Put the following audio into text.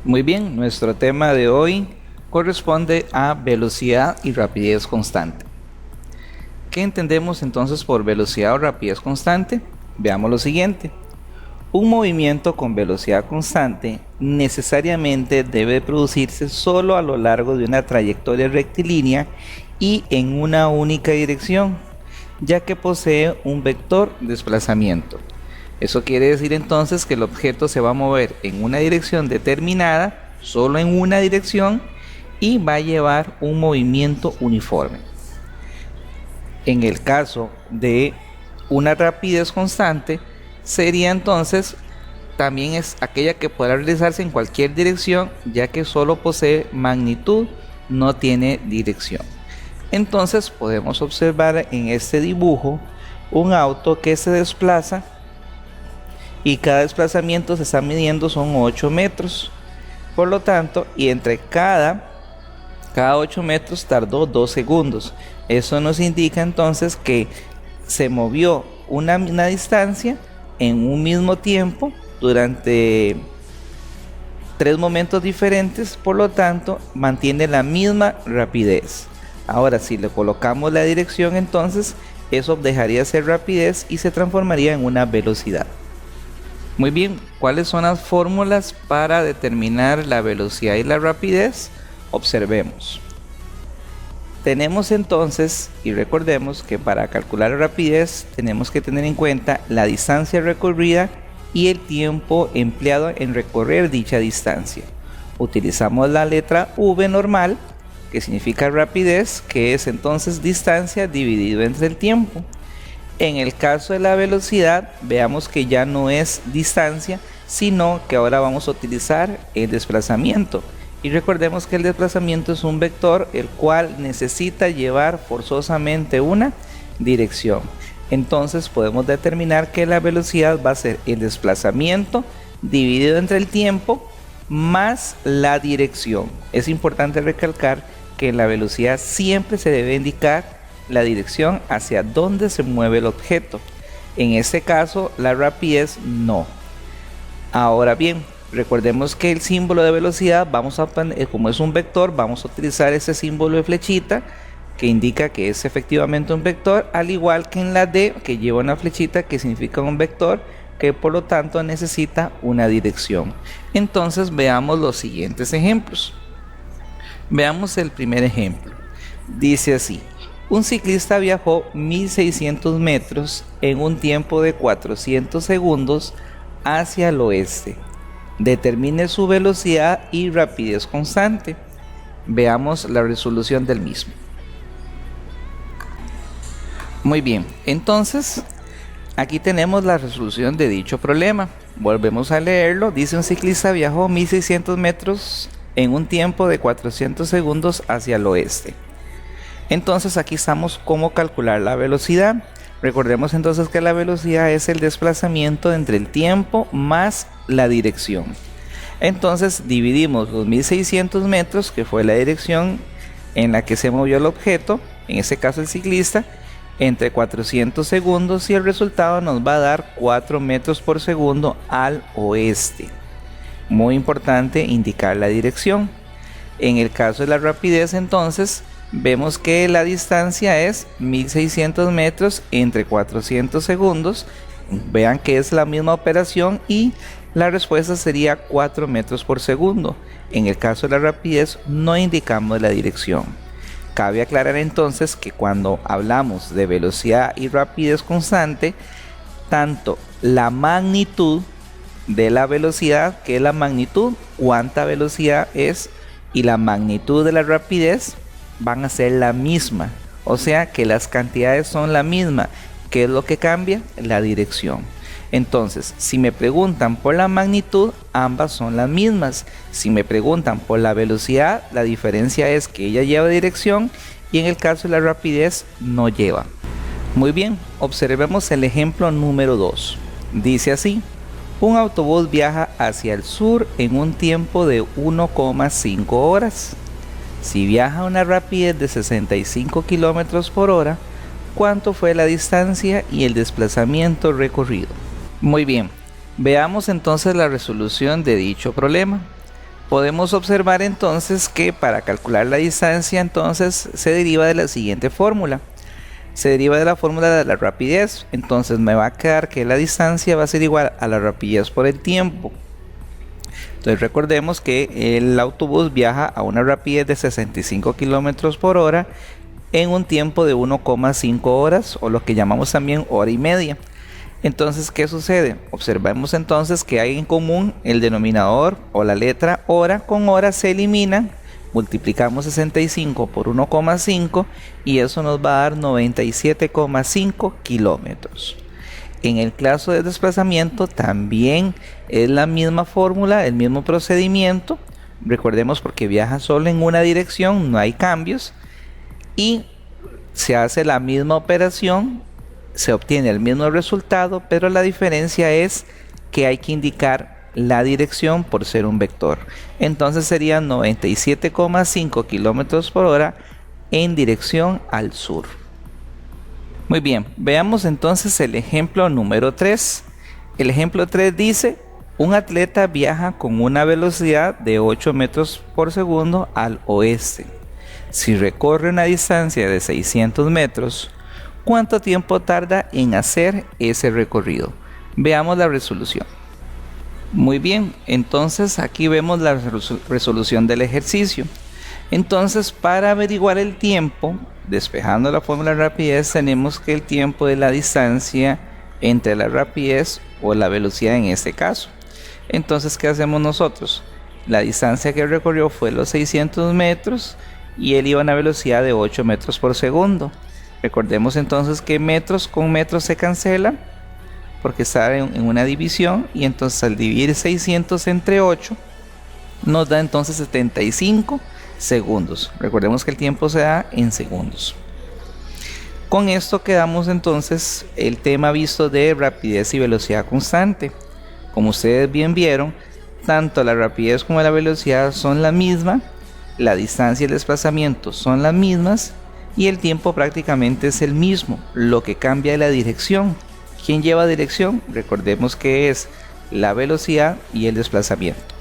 Muy bien, nuestro tema de hoy corresponde a velocidad y rapidez constante. ¿Qué entendemos entonces por velocidad o rapidez constante? Veamos lo siguiente. Un movimiento con velocidad constante necesariamente debe producirse solo a lo largo de una trayectoria rectilínea y en una única dirección, ya que posee un vector de desplazamiento. Eso quiere decir entonces que el objeto se va a mover en una dirección determinada, solo en una dirección, y va a llevar un movimiento uniforme. En el caso de una rapidez constante, sería entonces también es aquella que podrá realizarse en cualquier dirección, ya que solo posee magnitud, no tiene dirección. Entonces podemos observar en este dibujo un auto que se desplaza y cada desplazamiento se está midiendo son 8 metros. Por lo tanto, y entre cada 8 metros tardó 2 segundos. Eso nos indica entonces que se movió una distancia en un mismo tiempo durante 3 momentos diferentes, por lo tanto mantiene la misma rapidez. Ahora, si le colocamos la dirección, entonces eso dejaría de ser rapidez y se transformaría en una velocidad. Muy bien, ¿cuáles son las fórmulas para determinar la velocidad y la rapidez? Observemos. Tenemos entonces, y recordemos que para calcular la rapidez tenemos que tener en cuenta la distancia recorrida y el tiempo empleado en recorrer dicha distancia. Utilizamos la letra V normal, que significa rapidez, que es entonces distancia dividido entre el tiempo. En el caso de la velocidad, veamos que ya no es distancia, sino que ahora vamos a utilizar el desplazamiento. Y recordemos que el desplazamiento es un vector el cual necesita llevar forzosamente una dirección. Entonces podemos determinar que la velocidad va a ser el desplazamiento dividido entre el tiempo más la dirección. Es importante recalcar que en la velocidad siempre se debe indicar la dirección hacia donde se mueve el objeto. En este caso la rapidez no. Ahora bien, recordemos que el símbolo de velocidad como es un vector, vamos a utilizar ese símbolo de flechita que indica que es efectivamente un vector, al igual que en la D, que lleva una flechita que significa un vector que por lo tanto necesita una dirección. Entonces veamos los siguientes ejemplos. Veamos el primer ejemplo. Dice así: un ciclista viajó 1600 metros en un tiempo de 400 segundos hacia el oeste. Determine su velocidad y rapidez constante. Veamos la resolución del mismo. Muy bien, entonces aquí tenemos la resolución de dicho problema. Volvemos a leerlo. Dice: un ciclista viajó 1600 metros en un tiempo de 400 segundos hacia el oeste. Entonces aquí estamos cómo calcular la velocidad. Recordemos entonces que la velocidad es el desplazamiento entre el tiempo más la dirección. Entonces dividimos los 1600 metros, que fue la dirección en la que se movió el objeto, en este caso el ciclista, entre 400 segundos, y el resultado nos va a dar 4 metros por segundo al oeste. Muy importante indicar la dirección. En el caso de la rapidez, entonces vemos que la distancia es 1600 metros entre 400 segundos. Vean que es la misma operación y la respuesta sería 4 metros por segundo. En el caso de la rapidez no indicamos la dirección. Cabe aclarar entonces que cuando hablamos de velocidad y rapidez constante, tanto la magnitud de la velocidad, que es la magnitud, cuánta velocidad es, y la magnitud de la rapidez van a ser la misma, o sea que las cantidades son la misma. ¿Qué es lo que cambia? La dirección. Entonces, si me preguntan por la magnitud, ambas son las mismas. Si me preguntan por la velocidad, la diferencia es que ella lleva dirección y en el caso de la rapidez no lleva. Muy bien, observemos el ejemplo número 2. Dice así: un autobús viaja hacia el sur en un tiempo de 1,5 horas. Si viaja a una rapidez de 65 km por hora, ¿cuánto fue la distancia y el desplazamiento recorrido? Muy bien, veamos entonces la resolución de dicho problema. Podemos observar entonces que para calcular la distancia entonces se deriva de la siguiente fórmula. Se deriva de la fórmula de la rapidez. Entonces me va a quedar que la distancia va a ser igual a la rapidez por el tiempo. Entonces recordemos que el autobús viaja a una rapidez de 65 km por hora en un tiempo de 1,5 horas, o lo que llamamos también hora y media. Entonces, ¿qué sucede? Observemos entonces que hay en común el denominador o la letra hora. Con hora se eliminan, multiplicamos 65 por 1,5 y eso nos va a dar 97,5 kilómetros. En el caso de desplazamiento también es la misma fórmula, el mismo procedimiento. Recordemos, porque viaja solo en una dirección, no hay cambios, y se hace la misma operación, se obtiene el mismo resultado, pero la diferencia es que hay que indicar la dirección por ser un vector. Entonces serían 97,5 kilómetros por hora en dirección al sur. Muy bien, veamos entonces el ejemplo número 3. El ejemplo 3 dice: un atleta viaja con una velocidad de 8 metros por segundo al oeste. Si recorre una distancia de 600 metros, ¿cuánto tiempo tarda en hacer ese recorrido? Veamos la resolución. Muy bien, entonces aquí vemos la resolución del ejercicio. Entonces, para averiguar el tiempo, despejando la fórmula de rapidez, tenemos que el tiempo de la distancia entre la rapidez o la velocidad en este caso. Entonces, ¿qué hacemos nosotros? La distancia que recorrió fue los 600 metros y él iba a una velocidad de 8 metros por segundo. Recordemos entonces que metros con metros se cancela porque está en una división, y entonces al dividir 600 entre 8 nos da entonces 75 segundos. Recordemos que el tiempo se da en segundos. Con esto quedamos entonces el tema visto de rapidez y velocidad constante. Como ustedes bien vieron, tanto la rapidez como la velocidad son la misma, la distancia y el desplazamiento son las mismas, y el tiempo prácticamente es el mismo. Lo que cambia es la dirección. ¿Quién lleva dirección? Recordemos que es la velocidad y el desplazamiento.